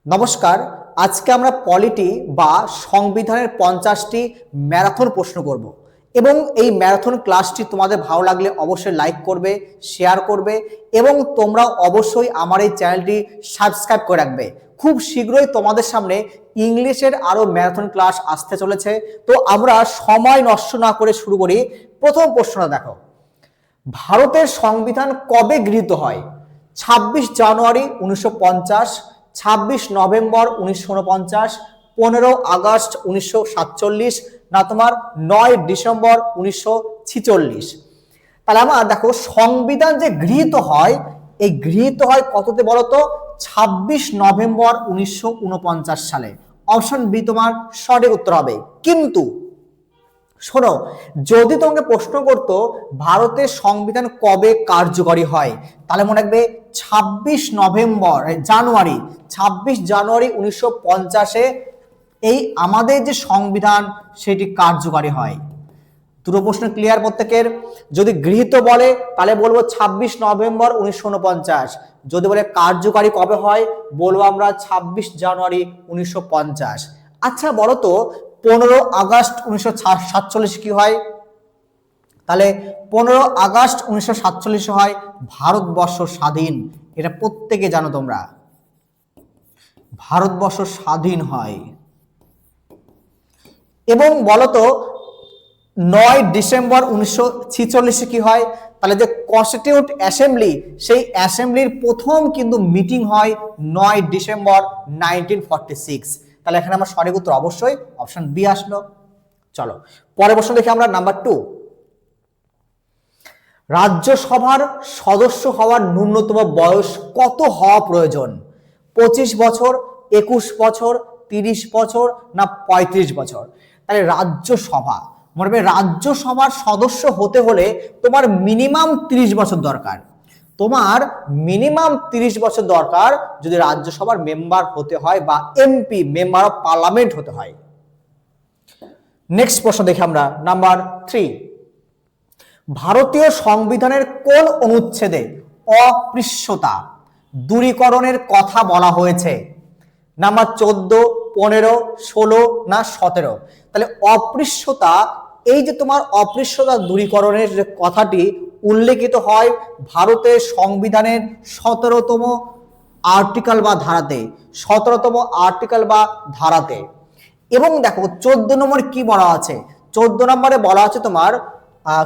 নমস্কার। আজকে আমরা পলিটি বা সংবিধানের 50টি ম্যারাথন প্রশ্ন করব এবং এই ম্যারাথন ক্লাসটি তোমাদের ভালো লাগলে অবশ্যই লাইক করবে, শেয়ার করবে এবং তোমরা অবশ্যই আমার এই চ্যানেলটি সাবস্ক্রাইব করে রাখবে। খুব শীঘ্রই তোমাদের সামনে ইংলিশের আরো ম্যারাথন ক্লাস আসতে চলেছে। তো আমরা সময় নষ্ট না করে শুরু করি। প্রথম প্রশ্নটা দেখো, ভারতের সংবিধান কবে গৃহীত হয়? 26 জানুয়ারি 1950, 26 নভেম্বর 1949, 15 আগস্ট 1947 না তোমার 9 ডিসেম্বর 1946। তাহলে আমার দেখো সংবিধান যে গৃহীত হয়, এই গৃহীত হয় কততে বলতো? 26 নভেম্বর 1949 সালে। অপশন বি তোমার সঠিক উত্তর হবে। কিন্তু শোনো, যদি তোমাকে প্রশ্ন করতো ভারতের সংবিধান কবে কার্যকরী হয়, তাহলে মনে রাখবে 26 জানুয়ারি 1950-এ এই আমাদের যে সংবিধান সেটি কার্যকরী হয়। দুটো প্রশ্ন ক্লিয়ার প্রত্যেকের? যদি গৃহীত বলে তাহলে বলবো 26 নভেম্বর 1949, যদি বলে কার্যকারী কবে হয় বলবো আমরা 26 জানুয়ারি 1950। আচ্ছা বলো তো 15 আগস্ট 1947 কি হয়? তাহলে 15 আগস্ট 1947 হয় ভারতবর্ষ স্বাধীন। এটা প্রত্যেকে জানো তোমরা, ভারতবর্ষ স্বাধীন হয়। এবং বলতো 9 ডিসেম্বর 1946 কি হয়? তাহলে যে কনস্টিটিউট অ্যাসেম্বলি, সেই অ্যাসেম্বলির প্রথম কিন্তু মিটিং হয় 9 ডিসেম্বর 1946। তাহলে এখানে আমার সঠিক উত্তর অবশ্যই অপশন বি আসলো। চলো পরের প্রশ্ন দেখি আমরা, নাম্বার 2। রাজ্যসভার সদস্য হওয়ার ন্যূনতম বয়স কত হওয়া প্রয়োজন? 25 বছর, 21 বছর, 30 বছর না 35 বছর? তাহলে রাজ্যসভা, মনে রাখবে রাজ্যসভার সদস্য হতে হলে তোমার মিনিমাম 30 বছর দরকার। তোমার মিনিমাম 30 বছর দরকার যদি রাজ্যসভার মেম্বার হতে হয় বা এমপি, মেম্বার অফ পার্লামেন্ট হতে হয়। নেক্সট প্রশ্ন দেখি আমরা, নাম্বার 3। ভারতীয় সংবিধানের কোন অনুচ্ছেদে অস্পৃশ্যতা দূরীকরণের কথা বলা হয়েছে? নাম্বার 14, 15, 16 না 17? তাহলে অস্পৃশ্যতা, এই যে তোমার অস্পৃশ্যতা দূরীকরণের যে কথাটি উল্লেখিত হয় ভারতের সংবিধানের 17তম আর্টিকেল বা ধারাতে, 17তম আর্টিকেল বা ধারাতে। এবং দেখো 14 নম্বরে কি বলা আছে? 14 নম্বরে বলা আছে তোমার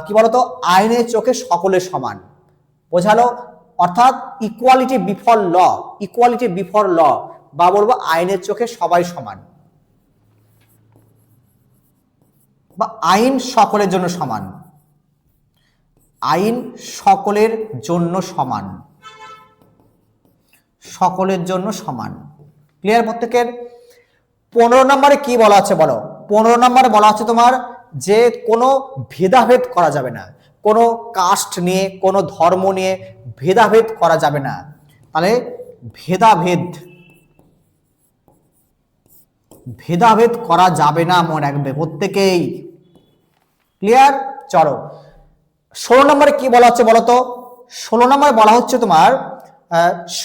কি বলতো, আইনের চোখে সকলে সমান। বোঝালো? অর্থাৎ equality before law, equality before law, বা বলবো আইনের চোখে সবাই সমান, বা আইন সকলের জন্য সমান, আইন সকলের জন্য সমান, সকলের জন্য সমান। ক্লিয়ার প্রত্যেকের? 15 নম্বরে কি বলা আছে বলো? 15 নম্বরে বলা আছে তোমার যে কোনো ভেদাভেদ করা যাবে না, কোনো কাস্ট নিয়ে, কোনো ধর্ম নিয়ে ভেদাভেদ করা যাবে না। তাহলে ভেদাভেদ, ভেদাভেদ করা যাবে না, মনে রাখবে প্রত্যেকেই। ক্লিয়ার? চলো 16 নম্বরে কি বলা হচ্ছে বলো তো? 16 নম্বরে বলা হচ্ছে তোমার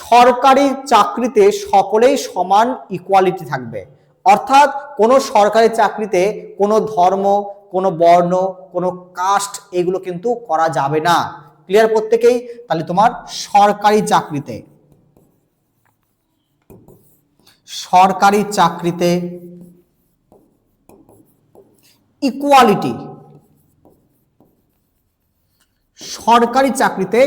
সরকারি চাকরিতে সকলেই সমান ইকুয়ালিটি থাকবে। অর্থাৎ কোনো সরকারি চাকরিতে কোনো ধর্ম, কোনো বর্ণ, কোনো কাস্ট এগুলো কিন্তু করা যাবে না। ক্লিয়ার প্রত্যেকেই? তাহলে তোমার সরকারি চাকরিতে, সরকারি চাকরিতে ইকুয়ালিটি, সরকারি চাকরিতে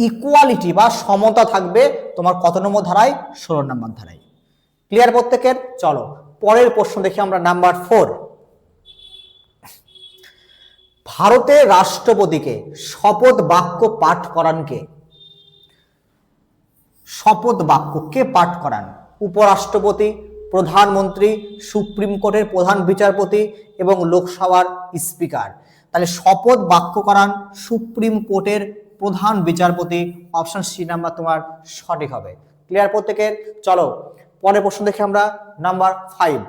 ইকুয়ালিটি বা সমতা থাকবে তোমার কত নম্বর ধারায়? 16 নম্বর ধারায়। ক্লিয়ার প্রত্যেকের? চলো পরের প্রশ্ন দেখি আমরা, নাম্বার 4। ভারতের রাষ্ট্রপতিকে শপথ বাক্য পাঠ করান কে? শপথ বাক্য কে পাঠ করান? উপরাষ্ট্রপতি, প্রধানমন্ত্রী, সুপ্রিম কোর্টের প্রধান বিচারপতি এবং লোকসভার স্পিকার। তাহলে শপথ বাক্য করান সুপ্রিম কোর্টের প্রধান বিচারপতি। অপশন সি নাম্বার তোমার সঠিক হবে। ক্লিয়ার প্রত্যেকের? চলো পরের প্রশ্ন দেখি আমরা, নাম্বার 5।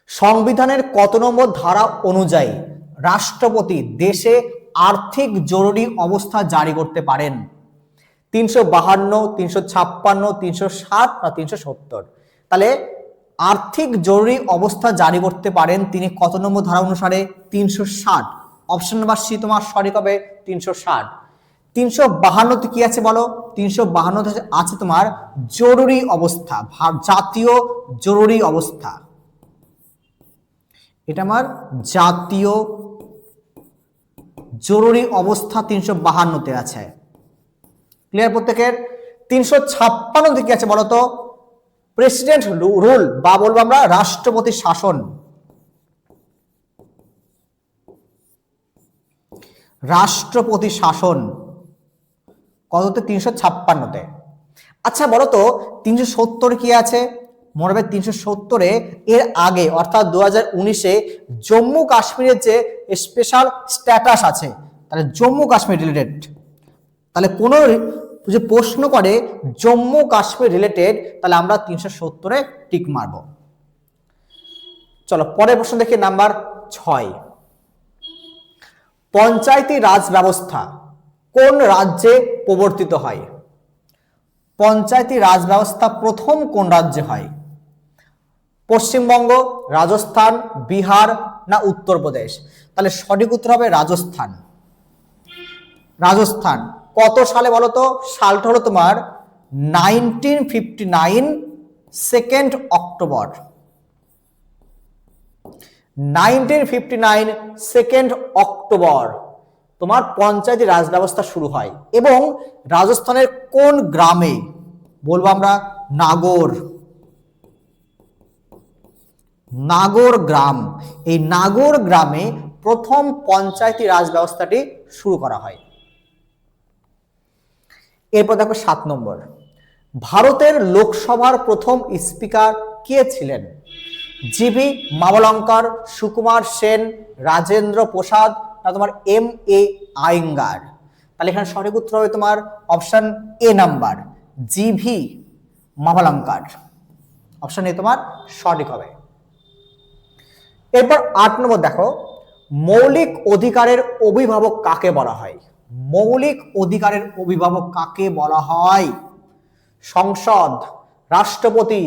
সংবিধানের কত নম্বর ধারা অনুযায়ী রাষ্ট্রপতি দেশে আর্থিক জরুরি অবস্থা জারি করতে পারেন? 352, 356, 360 না 370? তাহলে আর্থিক জরুরি অবস্থা জারি করতে পারেন তিনি কত নম্বর ধারা অনুসারে? 360। অপশন নাম্বার সি তোমার সঠিক হবে 360। 352 কি আছে বলো? 352 আছে তোমার জরুরি অবস্থা, জাতীয় জরুরি অবস্থা। এটা আমার জাতীয় জরুরি অবস্থা 352 আছে। ক্লিয়ার প্রত্যেকের? 356 কি আছে বলতো? প্রেসিডেন্ট রুল বা বলবো আমরা রাষ্ট্রপতি শাসন। রাষ্ট্রপতি শাসন কততে? 356-তে। আচ্ছা বলতো 370 কি আছে? মনে রাখবে 370-এ এর আগে অর্থাৎ 2019-এ জম্মু কাশ্মীরের যে স্পেশাল স্ট্যাটাস আছে, তাহলে জম্মু কাশ্মীর রিলেটেড, তাহলে কোনো যে প্রশ্ন করে জম্মু কাশ্মীর রিলেটেড, তাহলে আমরা 370-এ টিক মারব। চলো পরের প্রশ্ন দেখি, নাম্বার 6। পঞ্চায়েতি রাজ ব্যবস্থা কোন রাজ্যে প্রবর্তিত হয়? পঞ্চায়েতি রাজ ব্যবস্থা প্রথম কোন রাজ্যে হয়? পশ্চিমবঙ্গ, রাজস্থান, বিহার না উত্তরপ্রদেশ? তাহলে সঠিক উত্তর হবে রাজস্থান। রাজস্থান কত সালে বলো তো? সালটা হলো তোমার 1959 2 অক্টোবর। 1959 2 অক্টোবর তোমার পঞ্চায়েতি রাজ ব্যবস্থা শুরু হয়। এবং রাজস্থানের কোন গ্রামে? বলবো আমরা নাগর। নাগর গ্রাম, এই নাগর গ্রামে প্রথম পঞ্চায়েতি রাজ ব্যবস্থাটি শুরু করা হয়। এরপর দেখো 7 নম্বর, ভারতের লোকসভার প্রথম স্পিকার কে ছিলেন? জিভি মাবলঙ্কর, সুকুমার সেন, রাজেন্দ্র প্রসাদ না তোমার M.A. আয়েঙ্গার? তাহলে এখানে সঠিক উত্তর হবে তোমার option A number, GV Mavalankar. Option A তোমার সঠিক হবে। এরপর 8 নম্বর দেখো, মৌলিক অধিকারের অভিভাবক কাকে বলা হয়? মৌলিক অধিকারের অভিভাবক কাকে বলা হয়? সংসদ, রাষ্ট্রপতি,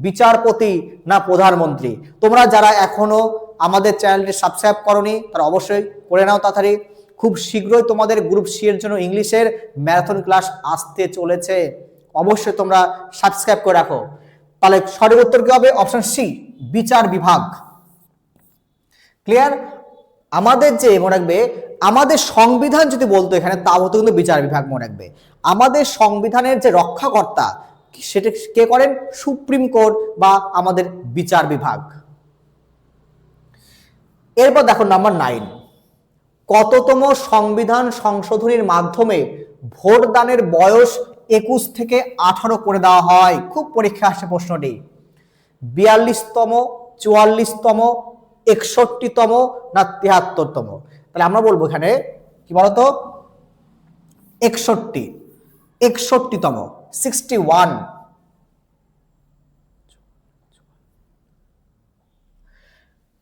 বিচারপতি না প্রধানমন্ত্রী? তোমরা যারা এখনো আমাদের চ্যানেলটি সাবস্ক্রাইব করোনি তারা অবশ্যই করে নাও তাড়াতাড়ি। খুব শীঘ্রই তোমাদের গ্রুপ সি এর জন্য ইংলিশের ম্যারাথন ক্লাস আসতে চলেছে, অবশ্যই তোমরা সাবস্ক্রাইব করে রাখো। তাহলে সঠিক উত্তর কি হবে? অপশন সি, বিচার বিভাগ। ক্লিয়ার? আমাদের যে মনে রাখবে, আমাদের সংবিধান যদি বলতো এখানে, তা হতো কিন্তু বিচার বিভাগ। মনে রাখবে আমাদের সংবিধানের যে রক্ষাকর্তা সেটা কে করেন? সুপ্রিম কোর্ট বা আমাদের বিচার বিভাগ। এরপর দেখো নাম্বার 9, কততম সংবিধান সংশোধনীর মাধ্যমে ভোটদানের বয়স 21 থেকে 18 করে দেওয়া হয়? খুব পরীক্ষা আসে প্রশ্নটি। 42তম, 44তম, 61তম না 73তম? তাহলে আমরা বলবো এখানে কি বলতো? 61তম, 61।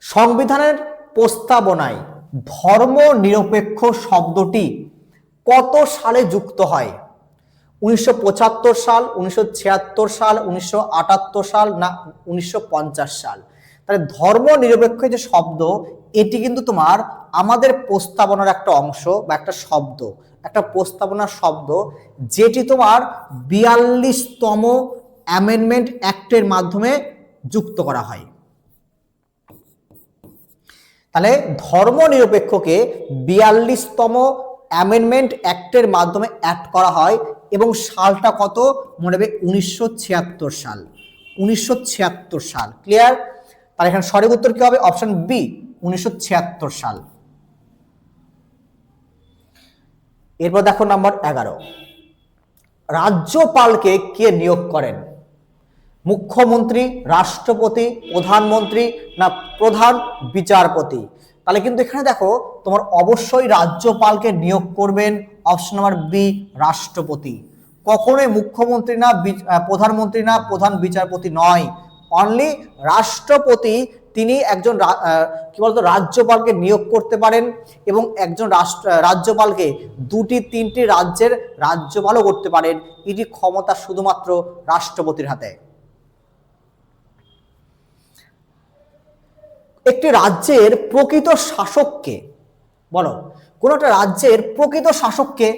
সংবিধানের প্রস্তাবনায় ধর্ম নিরপেক্ষ শব্দটি কত সালে যুক্ত হয়? 1975 সাল, 1976 সাল, 1978 সাল না 1950 সাল? তাহলে ধর্ম নিরপেক্ষ যে শব্দ, এটি কিন্তু তোমার আমাদের প্রস্তাবনার একটা অংশ বা একটা শব্দ, একটা প্রস্তাবনার শব্দ, যেটি তোমার 42তম অ্যামেন্ডমেন্ট অ্যাক্টের মাধ্যমে যুক্ত করা হয়। তাহলে ধর্ম নিরপেক্ষকে 42তম অ্যামেন্ডমেন্ট অ্যাক্টের মাধ্যমে অ্যাড করা হয় এবং সালটা কত? মনে রাখবে 1976 সাল। 1976 সাল। ক্লিয়ার? তাহলে এখানে সঠিক উত্তর কি হবে? অপশন বি, 1976 সাল। এরপর দেখো নাম্বার 11, রাজ্যপালকে কে নিয়োগ করেন? মুখ্যমন্ত্রী, রাষ্ট্রপতি, প্রধানমন্ত্রী না প্রধান বিচারপতি? তাহলে কিন্তু এখানে দেখো তোমার অবশ্যই রাজ্যপালকে নিয়োগ করবেন অপশন নাম্বার বি, রাষ্ট্রপতি। কখনোই মুখ্যমন্ত্রী না, প্রধানমন্ত্রী না প্রধান বিচারপতি নয়, অনলি রাষ্ট্রপতি তিনি একজন কি বলতো রাজ্যপালকে নিয়োগ করতে পারেন এবং একজন রাজ্যপালকে 2-3টি রাজ্যের রাজ্যপালও করতে পারেন। এটি ক্ষমতা শুধুমাত্র রাষ্ট্রপতির হাতে। একটি রাজ্যের প্রকৃত শাসককে বলো, কোন একটা রাজ্যের প্রকৃত শাসককে?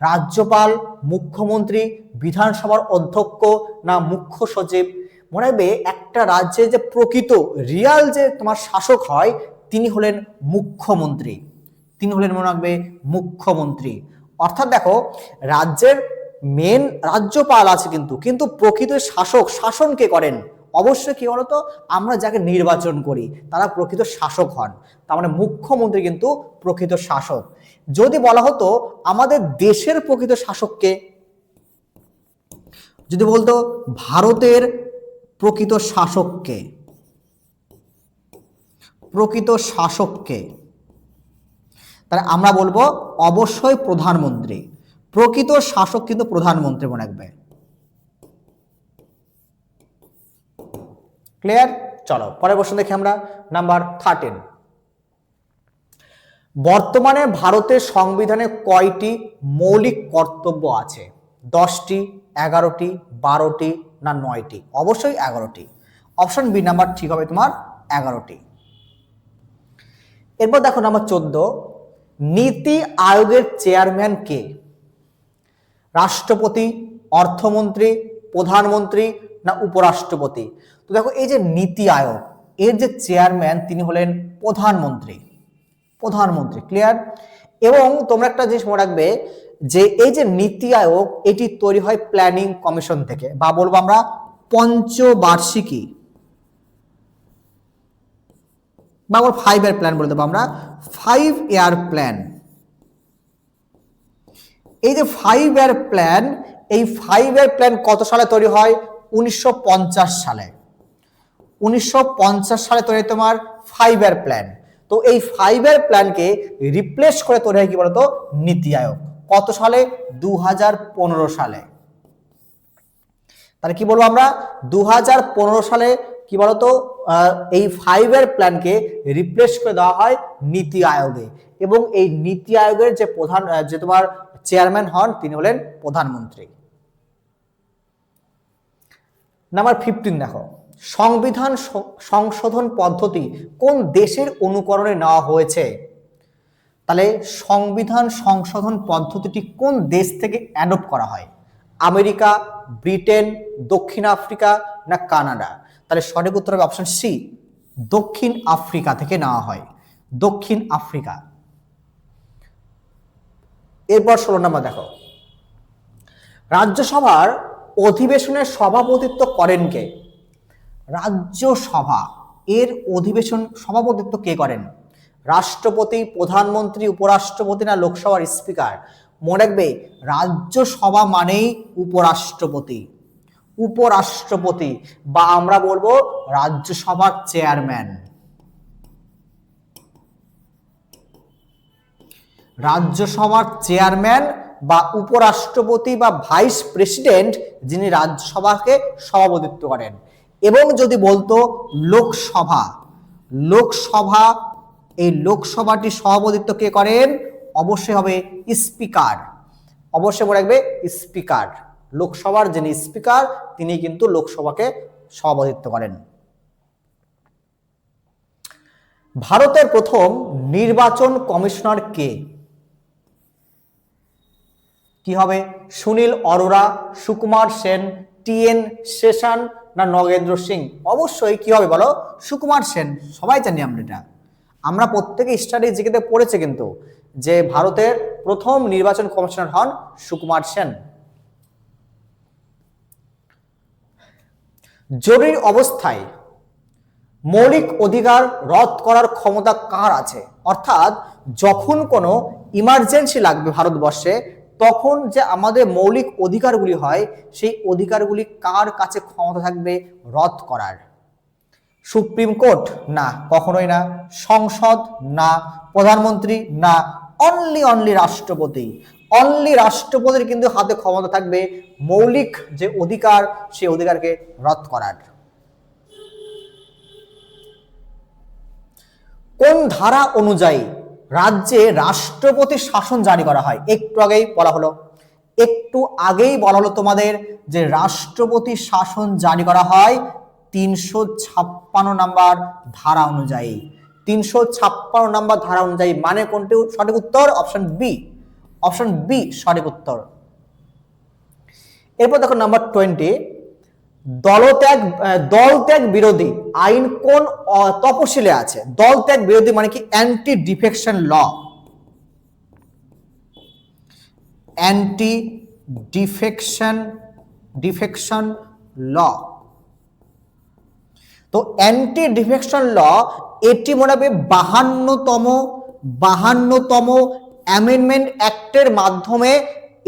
রাজ্যপাল, মুখ্যমন্ত্রী, বিধানসভার অধ্যক্ষ না মুখ্য সচিব? মনে রাখবে একটা রাজ্যের যে প্রকৃত রিয়াল যে তোমার শাসক হয় তিনি হলেন মুখ্যমন্ত্রী। তিনি হলেন মনে রাখবে মুখ্যমন্ত্রী। অর্থাৎ দেখো রাজ্যের মেন রাজ্যপাল আছে কিন্তু প্রকৃত শাসক শাসন কে করেন? অবশ্যই কি বলতো আমরা যাকে নির্বাচন করি তারা প্রকৃত শাসক হন। তার মানে মুখ্যমন্ত্রী কিন্তু প্রকৃত শাসক। যদি বলা হতো আমাদের দেশের প্রকৃত শাসককে, যদি বলতো ভারতের প্রকৃত শাসককে, প্রকৃত শাসককে, তাহলে আমরা বলবো অবশ্যই প্রধানমন্ত্রী। প্রকৃত শাসক কিন্তু প্রধানমন্ত্রী মনে রাখবে। ক্লিয়ার? চলো পরের প্রশ্ন দেখি আমরা, নাম্বার 13। বর্তমানে ভারতের সংবিধানে কয়টি মৌলিক কর্তব্য আছে? 10টি, 11টি, 12টি না 9টি? অবশ্যই 11টি। অপশন বি নাম্বার ঠিক হবে তোমার 11টি। এরপর দেখো নাম্বার 14, নীতি আয়োগের চেয়ারম্যান কে? রাষ্ট্রপতি, অর্থমন্ত্রী, প্রধানমন্ত্রী না উপরাষ্ট্রপতি? তো দেখো এই যে নীতি আয়োগ এর যে চেয়ারম্যান তিনি হলেন প্রধানমন্ত্রী। প্রধানমন্ত্রী। ক্লিয়ার? এবং তোমরা একটা জিনিস মনে রাখবে যে এই যে নীতি আয়োগ এটি তৈরি হয় প্ল্যানিং কমিশন থেকে, বা বলবো আমরা পঞ্চবার্ষিকী বা 5-year প্ল্যান বলে দেবো আমরা, 5-year প্ল্যান। এই যে 5-year প্ল্যান, এই 5-year প্ল্যান কত সালে তৈরি হয়? 1950 সালে। 1950 সালে তৈরি তোমার 5-year প্ল্যান। তো এই 5-year প্ল্যানকে রিপ্লেস করে তৈরি হয় কি বলতো নীতি আয়োগ। কত সালে? 2015 সালে। তাহলে কি বলবো আমরা 2015 সালে কি বলতো এই 5-year প্ল্যানকে রিপ্লেস করে দেওয়া হয় নীতি আয়োগে, এবং এই নীতি আয়োগের যে প্রধান যে তোমার চেয়ারম্যান হন তিনি হলেন প্রধানমন্ত্রী। নাম্বার 15 দেখো, সংবিধান সংশোধন পদ্ধতি কোন দেশের অনুকরণে নেওয়া হয়েছে? তাহলে সংবিধান সংশোধন পদ্ধতিটি কোন দেশ থেকে অ্যাডপ্ট করা হয়? আমেরিকা, ব্রিটেন, দক্ষিণ আফ্রিকা না কানাডা? তাহলে সঠিক উত্তর হবে অপশন সি, দক্ষিণ আফ্রিকা থেকে নেওয়া হয়। দক্ষিণ আফ্রিকা। এরপর 16 নম্বর দেখো, রাজ্যসভার অধিবেশনের সভাপতিত্ব করেন কে? রাজ্যসভা এর অধিবেশন সভাপতিত্ব কে করেন? রাষ্ট্রপতি, প্রধানমন্ত্রী, উপরাষ্ট্রপতি না লোকসভার স্পিকার? মনে রাখবে রাজ্যসভা মানেই উপরাষ্ট্রপতি। উপরাষ্ট্রপতি বা আমরা বলবো রাজ্যসভার চেয়ারম্যান। রাজ্যসভার চেয়ারম্যান বা উপরাষ্ট্রপতি বা ভাইস প্রেসিডেন্ট যিনি রাজ্যসভাকে সভাপতিত্ব করেন। এবং যদি বলতো লোকসভা, লোকসভা এই লোকসভাটি সভাপতিত্ব কে করেন? অবশ্যই হবে স্পিকার। অবশ্যই মনে রাখবে স্পিকার। লোকসভার যিনি স্পিকার তিনি কিন্তু লোকসভাকে সভাপতিত্ব করেন। ভারতের প্রথম নির্বাচন কমিশনার কে? কি হবে? সুনীল অরোরা, সুকুমার সেন, টি.এন. শেষান না নগেন্দ্র সিং? অবশ্যই কি হবে বলো? সুকুমার সেন। সবাই জানি আমরা এটা, আমরা প্রত্যেকে স্টাডি জিকেতে পড়েছে কিন্তু যে ভারতের প্রথম নির্বাচন কমিশনার হন সুকুমার সেন। জরুরি অবস্থায় মৌলিক অধিকার রদ করার ক্ষমতা কার আছে? অর্থাৎ যখন কোনো ইমার্জেন্সি লাগবে ভারতবর্ষে তখন যে আমাদের মৌলিক অধিকারগুলি হয় সেই অধিকারগুলি কার কাছে ক্ষমতা থাকবে রদ করার? Supreme court? না, কখনোই না। সংসদ? না। প্রধানমন্ত্রী? না। অনলি রাষ্ট্রপতি। অনলি রাষ্ট্রপতির কিন্তু হাতে ক্ষমতা থাকবে মৌলিক যে অধিকার সেই অধিকারকে রদ করার। কোন ধারা অনুযায়ী রাজ্যে রাষ্ট্রপতি শাসন জারি করা হয়? একটু আগেই বলা হলো তোমাদের যে রাষ্ট্রপতি শাসন জারি করা হয় 356 নম্বর ধারা অনুযায়ী। 356 নম্বর ধারা অনুযায়ী, মানে কোনটি সঠিক উত্তর? অপশন বি সঠিক উত্তর। এরপর দেখো নাম্বার 20, দলত্যাগ বিরোধী আইন কোন তপশিলে আছে? দলত্যাগ বিরোধী মানে কি? Anti defection law. Anti defection law. তো অ্যান্টি ডিফেকশন ল এটি মনে হবে 52তম অ্যামেন্ডমেন্ট অ্যাক্টের মাধ্যমে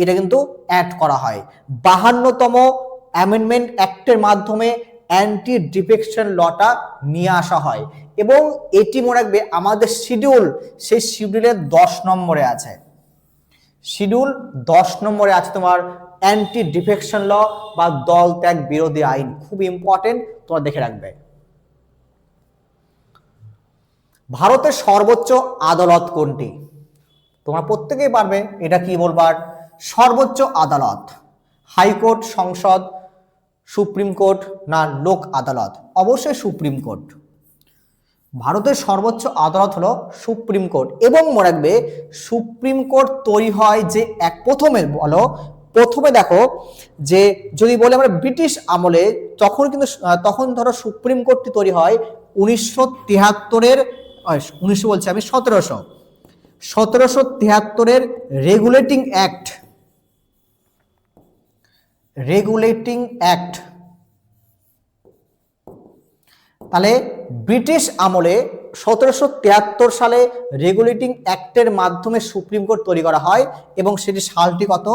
এটা কিন্তু অ্যাড করা হয়। 52তম অ্যামেন্ডমেন্ট অ্যাক্টের মাধ্যমে অ্যান্টি ডিফেকশন লটা নিয়ে আসা হয় এবং এটি মনে রাখবে আমাদের শিডিউল, সেই শিডিউলের 10 নম্বরে আছে। শিডিউল 10 নম্বরে আছে তোমার অ্যান্টি ডিফেকশন ল বা দল ত্যাগ বিরোধী আইন। খুব ইম্পর্টেন্ট, তোমরা দেখে রাখবে। ভারতের সর্বোচ্চ আদালত কোনটি? তোমরা প্রত্যেকেই পারবে এটা কি বলবার। সর্বোচ্চ আদালত হাইকোর্ট, সংসদ, সুপ্রিম কোর্ট না লোক আদালত? অবশ্যই সুপ্রিম কোর্ট। ভারতের সর্বোচ্চ আদালত হলো সুপ্রিম কোর্ট। এবং মনে রাখবে সুপ্রিম কোর্ট তৈরি হয় যে প্রথমে দেখো যে যদি বলি আমরা ব্রিটিশ আমলে, তখন ধরো সুপ্রিম কোর্টটি তৈরি হয় 1773 রেগুলেটিং অ্যাক্ট। তাহলে ব্রিটিশ আমলে 1773 সালে রেগুলেটিং অ্যাক্টের মাধ্যমে সুপ্রিম কোর্ট তৈরি করা হয় এবং সেটি সালটি কত?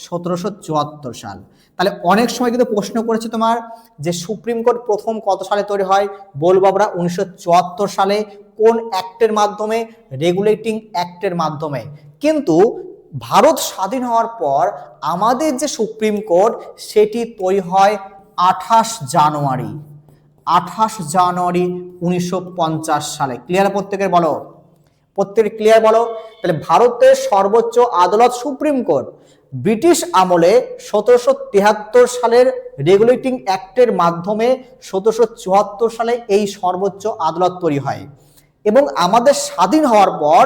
1774 সাল। তাহলে অনেক সময় কিন্তু প্রশ্ন করেছে তোমার যে সুপ্রিম কোর্ট প্রথম কত সালে তৈরি হয়? বলবো আমরা 1974 সালে। কোন অ্যাক্টের মাধ্যমে? রেগুলেটিং অ্যাক্টের মাধ্যমে। কিন্তু ভারত স্বাধীন হওয়ার পর আমাদের যে সুপ্রিম কোর্ট সেটি তৈরি হয় 28 জানুয়ারি 1950 সালে। ক্লিয়ার? প্রত্যেকের বলো, প্রত্যেকের ক্লিয়ার বলো। তাহলে ভারতের সর্বোচ্চ আদালত সুপ্রিম কোর্ট। ব্রিটিশ আমলে 1773 সালের রেগুলেটিং অ্যাক্টের মাধ্যমে 1774 সালে এই সর্বোচ্চ আদালত তৈরি হয় এবং আমাদের স্বাধীন হওয়ার পর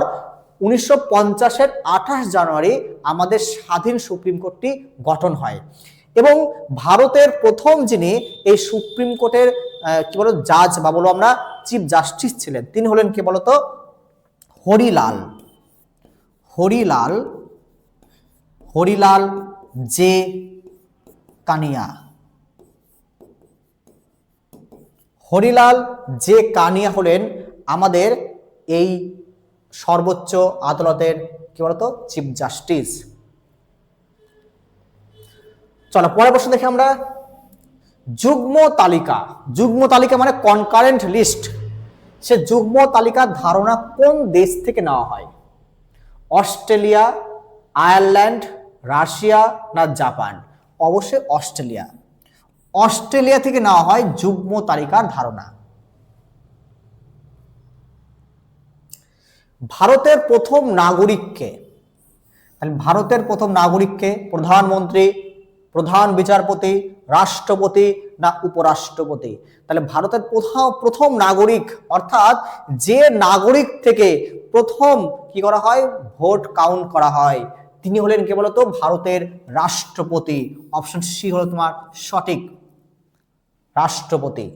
1950-এর 28 জানুয়ারি আমাদের স্বাধীন সুপ্রিম কোর্টটি গঠন হয়। এবং ভারতের প্রথম যিনি এই সুপ্রিম কোর্টের কি বলো জাজ বা বলো আমরা চিফ জাস্টিস ছিলেন, তিনি হলেন কে বলতো? হরিলাল জে কানিয়া। হরিলাল জে কানিয়া হলেন আমাদের এই সর্বোচ্চ আদালতের কি বলতো চিফ জাস্টিস। চলো পরের প্রশ্ন দেখি আমরা। যুগ্ম তালিকা মানে কনকারেন্ট লিস্ট। সে যুগ্ম তালিকার ধারণা কোন দেশ থেকে নেওয়া হয়? অস্ট্রেলিয়া, আয়ারল্যান্ড, রাশিয়া না জাপান? অবশ্যই অস্ট্রেলিয়া থেকে নেওয়া হয় যুগ্ম তালিকার ধারণা। ভারতের প্রথম নাগরিককে? ভারতের প্রথম নাগরিককে? প্রধানমন্ত্রী, প্রধান বিচারপতি, রাষ্ট্রপতি না উপরাষ্ট্রপতি? তাহলে ভারতের প্রথম নাগরিক অর্থাৎ যে নাগরিক থেকে প্রথম কি করা হয়? ভোট কাউন্ট করা হয়, তিনি হলেন কে বলতো? ভারতের রাষ্ট্রপতি। অপশন সি হলো তোমার সঠিক, রাষ্ট্রপতি।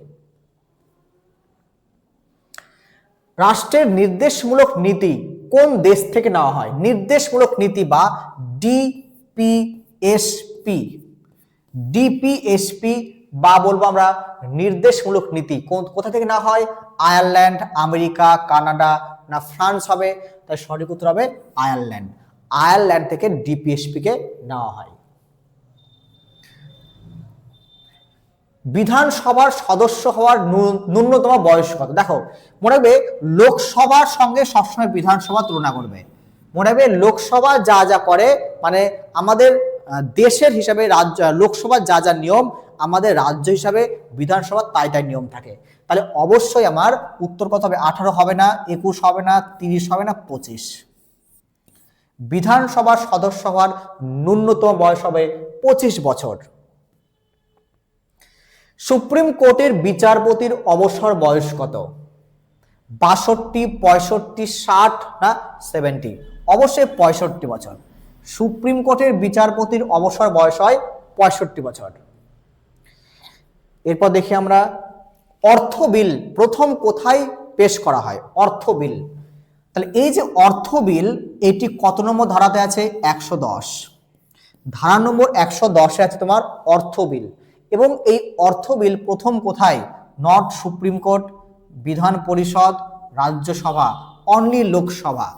রাষ্ট্রের নির্দেশমূলক নীতি কোন দেশ থেকে নেওয়া হয়? নির্দেশমূলক নীতি বা ডিপিএসপি বা বলবো আমরা নির্দেশমূলক নীতি কোথা থেকে নেওয়া হয়? আয়ারল্যান্ড, আমেরিকা, কানাডা না ফ্রান্স হবে? তাই সঠিক উত্তর হবে আয়ারল্যান্ড থেকে ডিপিএসপি কে নেওয়া হয়। বিধানসভার সদস্য হওয়ার ন্যূনতম বয়স কত? দেখো মনে রাখবে লোকসভার সঙ্গে সবসময় বিধানসভা তুলনা করবে। মনে রাখবে লোকসভা যা যা করে মানে আমাদের দেশের হিসাবে লোকসভার যা যা নিয়ম আমাদের রাজ্য হিসাবে বিধানসভার তাই নিয়ম থাকে। তাহলে অবশ্যই আমার উত্তর কত হবে? 18 হবে না, 21 হবে না, 30 হবে না, 25। বিধানসভার সদস্য হওয়ার ন্যূনতম বয়স হবে 25 বছর। সুপ্রিম কোর্টের বিচারপতির অবসর বয়স কত? 62, 65, 60 না 70? অবশ্যই 65 বছর। সুপ্রিম কোর্টের বিচারপতির অবসর বয়স হয় 65 বছর। এরপর দেখি আমরা অর্থ বিল প্রথম কোথায় পেশ করা হয়? অর্থ বিল, তাহলে এই যে অর্থ বিল, এটি কত নম্বর ধারাতে আছে? 110। ধারা নম্বর 110-এ আছে তোমার অর্থ বিল। এবং এই অর্থ বিল প্রথম কোথায়? নট সুপ্রিম কোর্ট, বিধান পরিষদ, রাজ্যসভা, অনলি লোকসভা,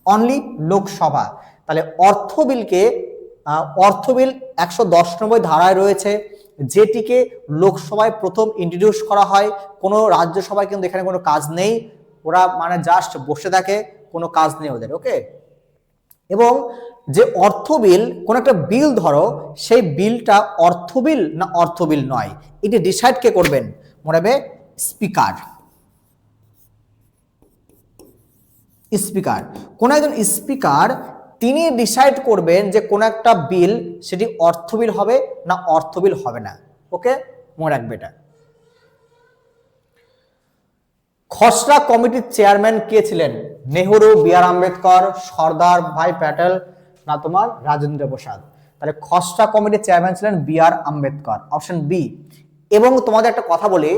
অনলি লোকসভা। তাহলে অর্থ বিলকে অর্থ বিল 110 নম্বর ধারায় রয়েছে, যেটিকে লোকসভায় প্রথম ইন্ট্রোডিউস করা হয়। কোনো রাজ্যসভায় কিন্তু এখানে কোনো কাজ নেই, ওরা মানে জাস্ট বসে থাকে, কোনো কাজ নেই ওদের। ওকে, এবং যে অর্থ বিল, কোন একটা বিল ধরো, সেই বিলটা অর্থ বিল না অর্থ বিল নয়, এটি ডিসাইড কে করবেন? মনে রাখবে স্পিকার। স্পিকার, কোন একজন স্পিকার তিনি ডিসাইড করবেন যে কোন একটা বিল সেটি অর্থ বিল হবে না অর্থ বিল হবে না। ওকে, মনে রাখবে এটা। খসড়া কমিটির চেয়ারম্যান কে ছিলেন? নেহরু, বি.আর. আম্বেদকর, সর্দার ভাই প্যাটেল না তোমার রাজেন্দ্র প্রসাদ? তাহলে খসড়া কমিটির চেয়ারম্যান ছিলেন বি.আর. Ambedkar, option B. এবং তোমাদের একটা কথা বলি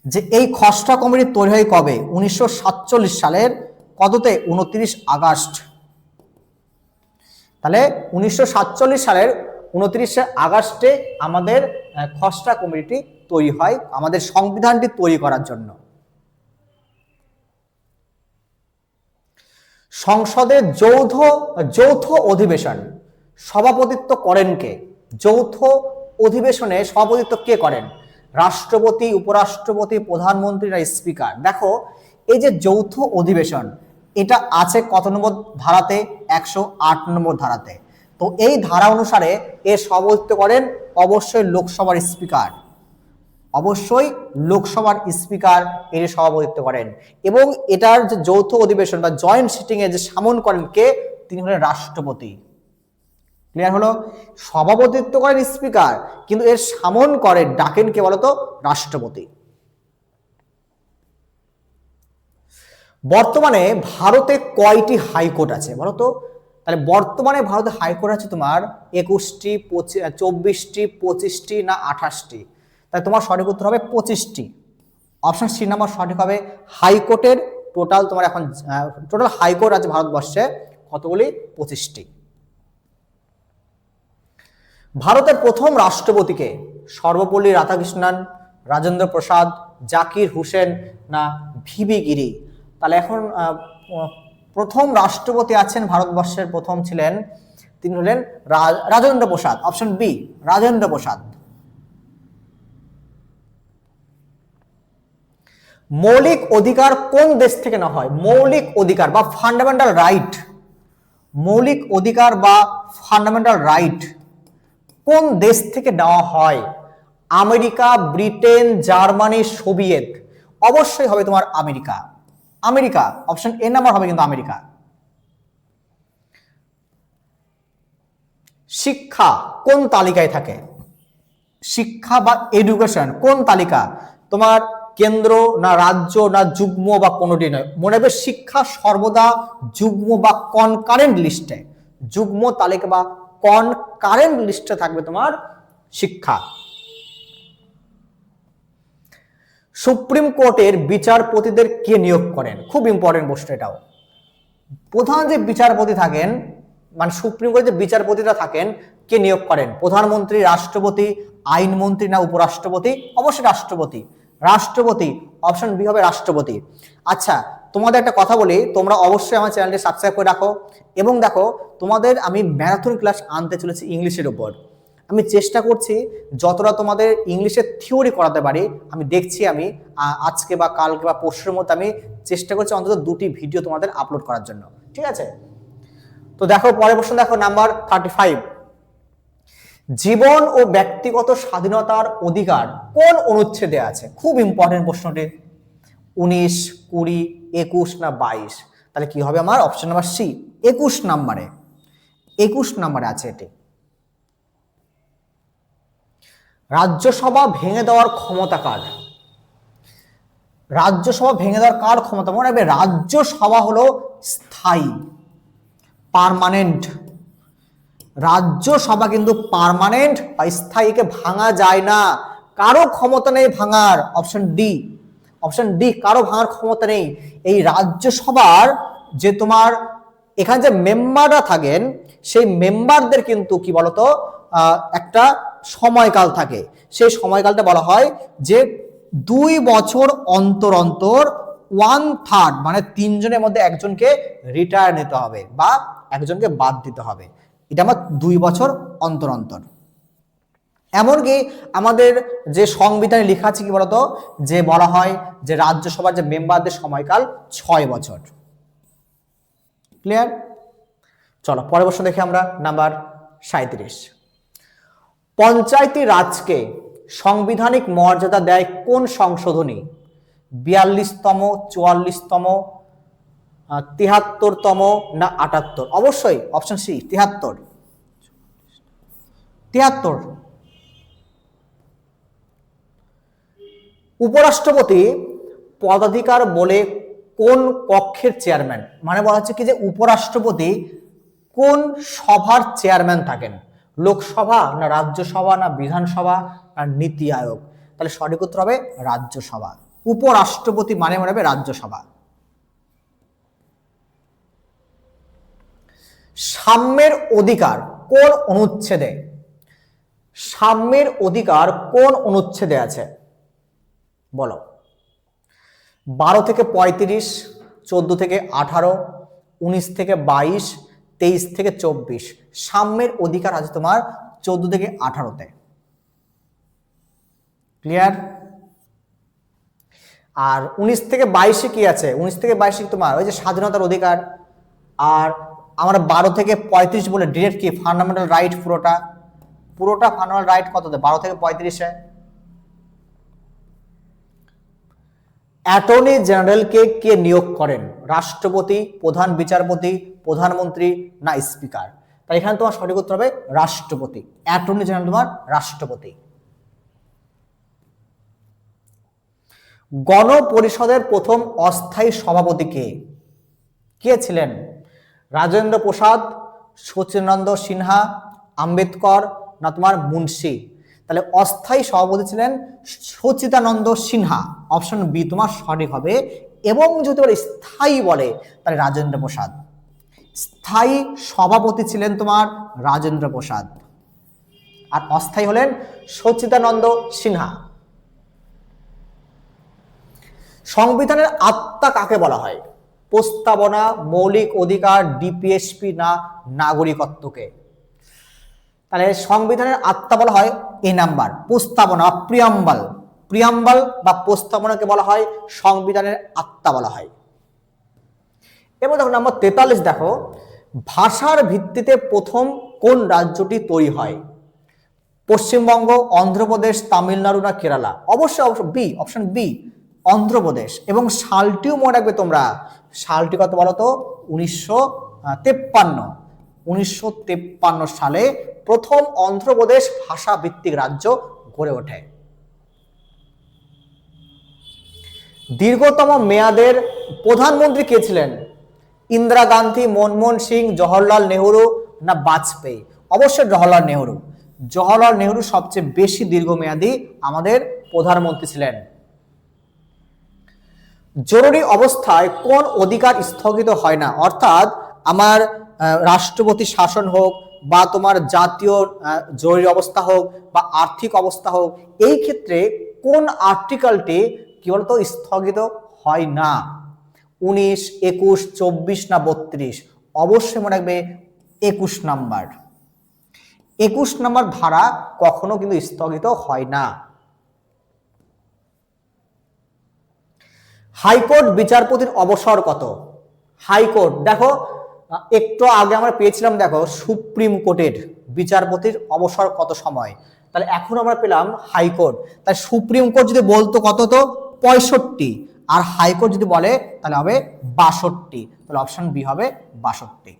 যে এই খসড়া কমিটি তৈরি হয় কবে? 1947 সালের কততে? 29 আগস্ট। তাহলে 1947 সালের 29 আগস্টে আমাদের খসড়া কমিটি তৈরি হয় আমাদের সংবিধানটি তৈরি করার জন্য। সংসদের যৌথ অধিবেশন সভাপতিত্ব করেন কে? যৌথ অধিবেশনে সভাপতিত্ব কে করেন? রাষ্ট্রপতি, উপরাষ্ট্রপতি, প্রধানমন্ত্রী না স্পিকার? দেখো, এই যে যৌথ অধিবেশন, এটা আছে কত নম্বর ধারাতে? 108 নম্বর ধারাতে। তো এই ধারা অনুসারে এর সভাপতিত্ব করেন অবশ্যই লোকসভার স্পিকার, অবশ্যই লোকসভার স্পিকার এর সভাপতিত্ব করেন। এবং এটার যে যৌথ অধিবেশন বা জয়েন্ট সিটিং এ যে সামন করেন কে? তিনি হলেন রাষ্ট্রপতি। ক্লিয়ার হলো? সভাপতিত্ব করেন স্পিকার, কিন্তু এর সামন করেন, ডাকেন কে বলতো? রাষ্ট্রপতি। বর্তমানে ভারতে কয়টি হাইকোর্ট আছে বলতো? তাহলে বর্তমানে ভারতে হাইকোর্ট আছে তোমার 21টি, 24টি, 25টি না 28টি? তাই তোমার সঠিক উত্তর হবে 25টি। অপশন সি নাম্বার সঠিক হবে। হাইকোর্টের টোটাল তোমার এখন টোটাল হাইকোর্ট আছে ভারতবর্ষে কতগুলি? 25টি। ভারতের প্রথম রাষ্ট্রপতিকে? সর্বপল্লী রাধাকৃষ্ণন, রাজেন্দ্র প্রসাদ, জাকির হুসেন না ভিভি গিরি? তাহলে এখন প্রথম রাষ্ট্রপতি আছেন ভারতবর্ষের, প্রথম ছিলেন, তিনি হলেন রাজেন্দ্র প্রসাদ, অপশন বি রাজেন্দ্র প্রসাদ। মৌলিক অধিকার কোন দেশ থেকে না হয়? মৌলিক অধিকার বা ফান্ডামেন্টাল রাইট, মৌলিক অধিকার বা ফান্ডামেন্টাল রাইট কোন দেশ থেকে নেওয়া হয়? America, Britain, Germany, Soviet? অবশ্যই হবে তোমার America. America, option A number হবে কিন্তু আমেরিকা। শিক্ষা কোন তালিকায় থাকে? শিক্ষা বা এডুকেশন কোন তালিকা? তোমার কেন্দ্র না রাজ্য না যুগ্ম বা কোনোটি নয়? মনে রাখবে শিক্ষা সর্বদা যুগ্ম বা কনকারেন্ট লিস্টে, যুগ্ম তালিকা বা কনকারেন্ট লিস্টে থাকবে তোমার শিক্ষা। সুপ্রিম কোর্টের বিচারপতিদের কে নিয়োগ করেন? খুব ইম্পর্টেন্ট প্রশ্ন এটাও। প্রধান যে বিচারপতি থাকেন, মানে সুপ্রিম কোর্টের যে বিচারপতিরা থাকেন, কে নিয়োগ করেন? প্রধানমন্ত্রী, রাষ্ট্রপতি, আইনমন্ত্রী না উপরাষ্ট্রপতি? অবশ্যই রাষ্ট্রপতি। রাষ্ট্রপতি, অপশন বি হবে রাষ্ট্রপতি। আচ্ছা, তোমাদের একটা কথা বলি, তোমরা অবশ্যই আমার চ্যানেলটি সাবস্ক্রাইব করে রাখো। এবং দেখো, তোমাদের আমি ম্যারাথন ক্লাস আনতে চলেছি ইংলিশের উপর। আমি চেষ্টা করছি যতটা তোমাদের ইংলিশের থিওরি করাতে পারি। আমি দেখছি আমি আজকে বা কালকে বা পরশুর মধ্যে আমি চেষ্টা করছি অন্তত 2টি ভিডিও তোমাদের আপলোড করার জন্য, ঠিক আছে? তো দেখো পরের প্রশ্ন, দেখো নাম্বার 35। জীবন ও ব্যক্তিগত স্বাধীনতার অধিকার কোন অনুচ্ছেদে আছে? খুব ইম্পর্টেন্ট প্রশ্নটি। 19, 20, 21 না 22? তাহলে কি হবে আমার? অপশন নাম্বার সি, 21 নম্বরে। 21 নম্বরে আছে এটি। রাজ্যসভা ভেঙে দেওয়ার ক্ষমতা কার? রাজ্যসভা ভেঙে দেওয়ার কার ক্ষমতা? মনে রাখবে, রাজ্যসভা হলো স্থায়ী, পার্মানেন্ট। রাজ্যসভা কিন্তু পার্মানেন্ট বা স্থায়ীকে ভাঙা যায় না, কারো ক্ষমতা নেই ভাঙার। অপশন ডি, অপশন ডি, কারো ভাঙার ক্ষমতা নেই। এই রাজ্যসভার যে তোমার এখানে যে মেম্বাররা থাকেন, সেই মেম্বারদের কিন্তু কি বলতো একটা সময়কাল থাকে। সেই সময়কালটা বলা হয় যে 2 বছর অন্তর অন্তর 1/3 মানে 3 জনের মধ্যে একজনকে রিটায়ার নিতে হবে বা একজনকে বাদ দিতে হবে। এটা আমার 2 বছর অন্তর অন্তর। এমনকি আমাদের যে সংবিধানে লেখা আছে কি বলতো, যে বলা হয় যে রাজ্যসভার যে মেম্বারদের সময়কাল 6 বছর। ক্লিয়ার? চলো পরের প্রশ্ন দেখি আমরা, নাম্বার 37। পঞ্চায়েতি রাজকে সাংবিধানিক মর্যাদা দেয় কোন সংশোধনী? 42তম, 44তম, 73তম না 78? অবশ্যই অপশন সি, 73। 73। উপরাষ্ট্রপতি পদাধিকার বলে কোন কক্ষের চেয়ারম্যান? মানে বলা হচ্ছে কি যে উপরাষ্ট্রপতি কোন সভার চেয়ারম্যান থাকেন? লোকসভা না রাজ্যসভা না বিধানসভা না নীতি আয়োগ? তাহলে সঠিক উত্তর হবে রাজ্যসভা। উপরাষ্ট্রপতি মানে মনে হবে রাজ্যসভা। সাম্যের অধিকার কোন অনুচ্ছেদে? সাম্যের অধিকার কোন অনুচ্ছেদে আছে বলো? 12 থেকে 35, 14 থেকে 18, 19 থেকে 22, 23 থেকে 24? সাম্যের অধিকার আছে তোমার 14 থেকে 18-তে। ক্লিয়ার? আর 19 থেকে 22-এ কি আছে? 19 থেকে 22-এ তোমার ওই যে স্বাধীনতার অধিকার। আর আমরা 12 থেকে 35 বলে ডিরেক্ট কি ফান্ডামেন্টাল রাইট, পুরোটা ফান্ডামেন্টাল রাইট কততে? 12 থেকে 35-এ। অ্যাটর্নি জেনারেলকে কে নিয়োগ করেন? রাষ্ট্রপতি, প্রধান বিচারপতি, প্রধানমন্ত্রী না স্পিকার? তাই এখানে তোমার সঠিক উত্তর হবে রাষ্ট্রপতি। অ্যাটর্নি জেনারেল তোমার রাষ্ট্রপতি। গণপরিষদের প্রথম অস্থায়ী সভাপতি কে? কে ছিলেন? রাজেন্দ্র প্রসাদ, সচিদানন্দ সিনহা, আম্বেদকর না তোমার মুন্সি? তাহলে অস্থায়ী সভাপতি ছিলেন সচিদানন্দ সিনহা। অপশন বি তোমার সঠিক হবে। এবং যদি স্থায়ী বলে তাহলে রাজেন্দ্র প্রসাদ। স্থায়ী সভাপতি ছিলেন তোমার রাজেন্দ্র প্রসাদ, আর অস্থায়ী হলেন সচিদানন্দ সিনহা। সংবিধানের আত্মা কাকে বলা হয়? প্রস্তাবনা, মৌলিক অধিকার, ডিপিএসপি না নাগরিকত্বকে? তাহলে সংবিধানের আত্মা বলা হয় এ নাম্বার, প্রস্তাবনা, প্রিয়াম্বল। প্রিয়াম্বল বা প্রস্তাবনাকে বলা হয় সংবিধানের আত্মা বলা হয়। এবার দেখো নাম্বার 43, দেখো ভাষার ভিত্তিতে প্রথম কোন রাজ্যটি তৈরি হয়? পশ্চিমবঙ্গ, অন্ধ্রপ্রদেশ, তামিলনাড়ু না কেরালা? অবশ্যই অবশ্যই বি, অপশন বি, অন্ধ্রপ্রদেশ। এবং সালটিও মনে রাখবে তোমরা, সালটি কত বলো তো? 1953। 1953 সালে প্রথম অন্ধ্রপ্রদেশ ভাষা ভিত্তিক রাজ্য গড়ে ওঠে। দীর্ঘতম মেয়াদের প্রধানমন্ত্রী কে ছিলেন? ইন্দিরা গান্ধী, মনমোহন সিং, জওহরলাল নেহরু না বাজপেয়ী? অবশ্যই জওহরলাল নেহরু। জওহরলাল নেহরু সবচেয়ে বেশি দীর্ঘমেয়াদী আমাদের প্রধানমন্ত্রী ছিলেন। জরুরি অবস্থায় কোন অধিকার স্থগিত হয় না? অর্থাৎ আমার রাষ্ট্রপতি শাসন হোক বা তোমার জাতীয় জরুরি অবস্থা হোক বা আর্থিক অবস্থা হোক, এই ক্ষেত্রে কোন আর্টিকেলটি কি বলতো স্থগিত হয় না? 19, 21, 24 না 32? অবশ্যই মনে রাখবে 21 নাম্বার। 21 নাম্বার ধারা কখনো কিন্তু স্থগিত হয় না। হাইকোর্ট বিচারপতির অবসর কত? হাইকোর্ট দেখো একটু আগে আমরা পেয়েছিলাম, দেখো সুপ্রিম কোর্টের বিচারপতির অবসর কত সময়? তাহলে এখন আমরা পেলাম হাইকোর্ট, তাই সুপ্রিম কোর্ট যদি বলতো কত, তো 65, আর হাইকোর্ট যদি বলে তাহলে হবে 62, তাহলে অপশন বি হবে 62।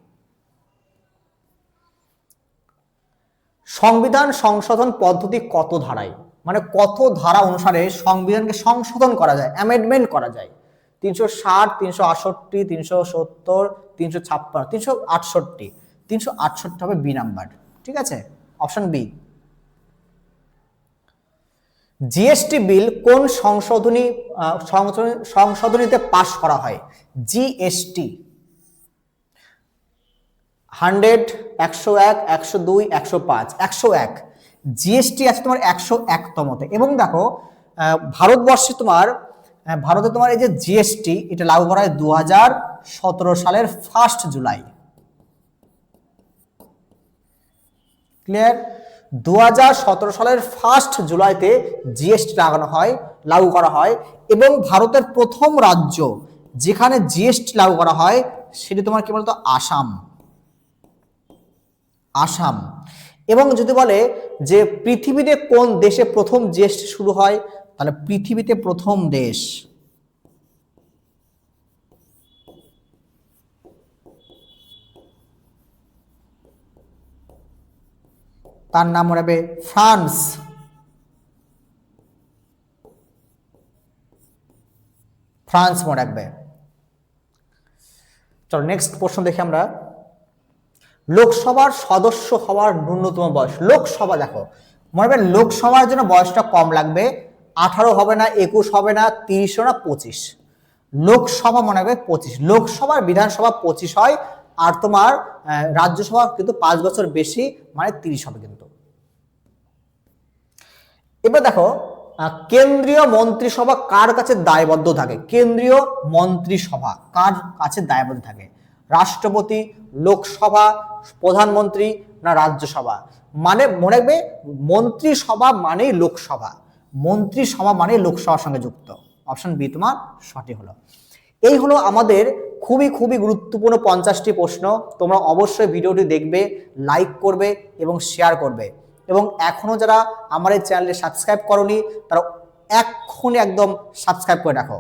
সংবিধান সংশোধন পদ্ধতি কত ধারায়, মানে কত ধারা অনুসারে সংবিধানকে সংশোধন করা যায়, অ্যামেন্ডমেন্ট করা যায়? 360, 368, 370, 356, 368। 368 হবে বি নাম্বার, ঠিক আছে, অপশন বি। জিএসটি বিল কোন সংশোধনীতে পাশ করা হয়? জিএসটি 100, 101, 102, 105, 101। জিএসটি আছে তোমার 101তমতে। এবং দেখো ভারতে তোমার এই যে জিএসটি, এটা লাগু করা হয় 2017 সালের 1 জুলাই। ক্লিয়ার? 2017 সালের 1 জুলাইতে জিএসটি লাগু করা হয়। এবং ভারতের প্রথম রাজ্য যেখানে জিএসটি লাগু করা হয় সেটি তোমার কি বলতো? আসাম। এবং যদি বলে যে পৃথিবীতে কোন দেশে প্রথম জিএসটি শুরু হয়, তাহলে পৃথিবীতে প্রথম দেশ, তার নাম মনে হবে ফ্রান্স। মনে রাখবে। চলো নেক্সট প্রশ্ন দেখি আমরা। লোকসভার সদস্য হওয়ার ন্যূনতম বয়স। লোকসভা দেখো মনে রাখবে, লোকসভার জন্য বয়সটা কম লাগবে, 18 হবে না, 21 হবে না, 30 না 25। লোকসভা মনে রাখবে 25। লোকসভার বিধানসভা 25 হয়, আর তোমার রাজ্যসভা কিন্তু 5 বছর বেশি, মানে 30 হবে কিন্তু। এবার দেখো কেন্দ্রীয় মন্ত্রিসভা কার কাছে দায়বদ্ধ থাকে? কেন্দ্রীয় মন্ত্রিসভা কার কাছে দায়বদ্ধ থাকে? রাষ্ট্রপতি, লোকসভা, প্রধানমন্ত্রী না রাজ্যসভা? মানে মনে রাখবে, মন্ত্রিসভা মানেই লোকসভা, মন্ত্রিসভা মানে লোকসভার সঙ্গে যুক্ত। অপশন বি তোমার সঠিক হলো। এই হলো আমাদের খুবই খুবই গুরুত্বপূর্ণ 50টি প্রশ্ন। তোমরা অবশ্যই ভিডিওটি দেখবে, লাইক করবে এবং শেয়ার করবে। এবং এখনো যারা আমার এই চ্যানেলে সাবস্ক্রাইব করোনি তারা এক্ষুনি একদম সাবস্ক্রাইব করে রাখো।